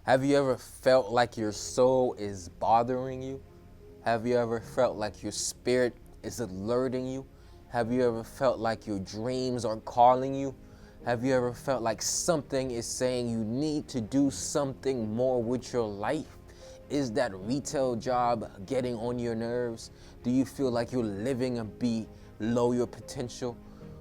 Have you ever felt like your soul is bothering you? Have you ever felt like your spirit is alerting you? Have you ever felt like your dreams are calling you? Have you ever felt like something is saying you need to do something more with your life? Is that retail job getting on your nerves? Do you feel like you're living below your potential?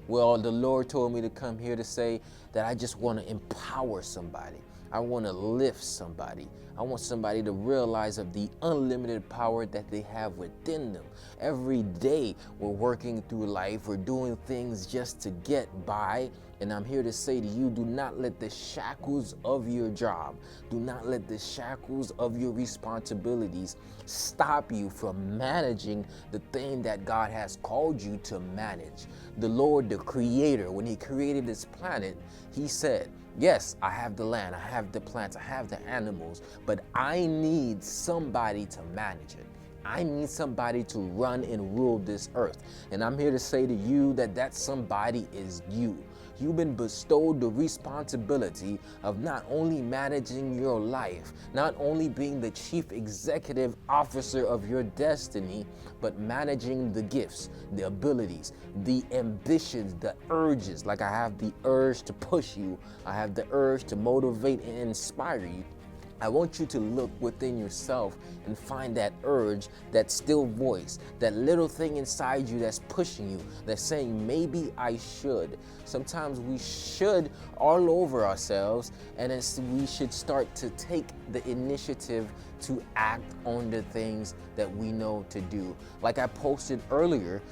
Well, the Lord told me to come here to say that I just want to empower somebody. I want to lift somebody. I want somebody to realize of the unlimited power that they have within them. Every day we're working through life, we're doing things just to get by. And I'm here to say to you, do not let the shackles of your job, do not let the shackles of your responsibilities stop you from managing the thing that God has called you to manage. The Lord, the Creator, when He created this planet, He said, yes, I have the land, I have the plants, I have the animals, but I need somebody to manage it. I need somebody to run and rule this earth. And I'm here to say to you that that somebody is you. You've been bestowed the responsibility of not only managing your life, not only being the chief executive officer of your destiny, but managing the gifts, the abilities, the ambitions, the urges. Like I have the urge to push you, I have the urge to motivate and inspire you. I want you to look within yourself and find that urge, that still voice, that little thing inside you that's pushing you, that's saying, maybe I should. Sometimes we should all over ourselves, and we should start to take the initiative to act on the things that we know to do. Like I posted earlier,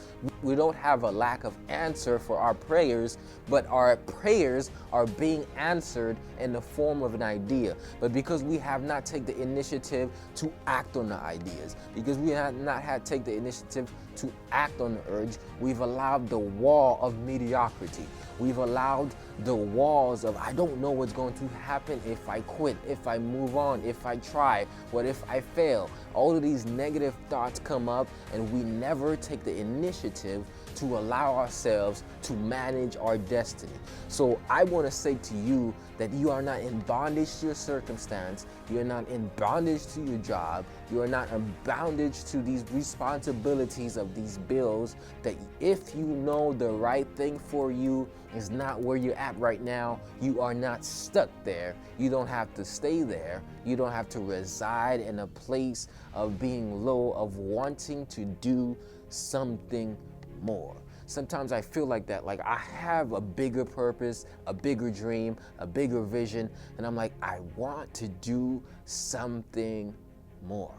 we don't have a lack of answer for our prayers, but our prayers are being answered in the form of an idea. But because we have not taken the initiative to act on the ideas, because we have not had take the initiative to act on the urge, we've allowed the wall of mediocrity. We've allowed the walls of, I don't know what's going to happen if I quit, if I move on, if I try, what if I fail? All of these negative thoughts come up, and we never take the initiative to allow ourselves to manage our destiny. So I want to say to you that you are not in bondage to your circumstance. You are not in bondage to your job. You are not in bondage to these responsibilities of these bills, that if you know the right thing for you is not where you're at right now, you are not stuck there. You don't have to stay there. You don't have to reside in a place of being low, of wanting to do something more. Sometimes I feel like that, like I have a bigger purpose, a bigger dream, a bigger vision, and I'm like, I want to do something more.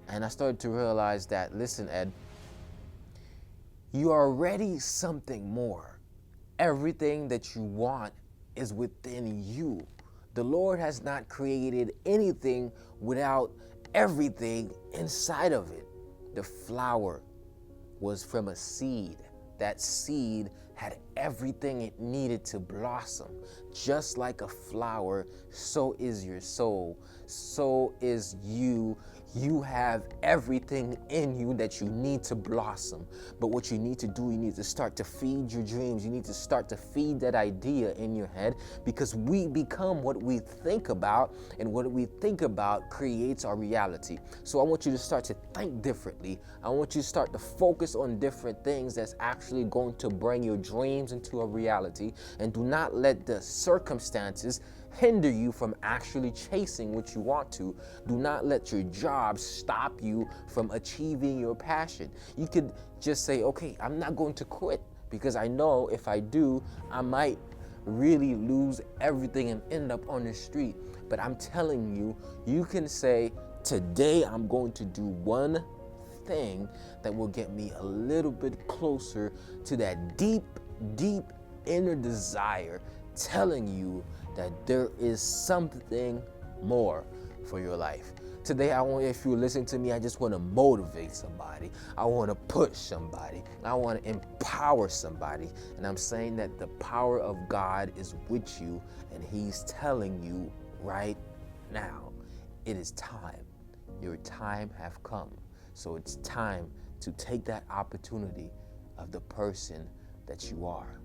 And I started to realize that, listen, Ed, you are already something more. Everything that you want is within you. The Lord has not created anything without everything inside of it. The flower was from a seed. That seed had everything it needed to blossom. Just like a flower, so is your soul, so is you. You have everything in you that you need to blossom. But what you need to do, you need to start to feed your dreams. You need to start to feed that idea in your head, because we become what we think about, and what we think about creates our reality. So I want you to start to think differently. I want you to start to focus on different things that's actually going to bring your dreams into a reality, and do not let the circumstances hinder you from actually chasing what you want to. Do not let your job stop you from achieving your passion. You could just say, okay, I'm not going to quit, because I know if I do, I might really lose everything and end up on the street. But I'm telling you, you can say, today I'm going to do one thing that will get me a little bit closer to that deep, deep inner desire telling you that there is something more for your life. Today, if you're listening to me, I just want to motivate somebody. I want to push somebody. I want to empower somebody. And I'm saying that the power of God is with you, and He's telling you right now, it is time. Your time have come. So it's time to take that opportunity of the person that you are.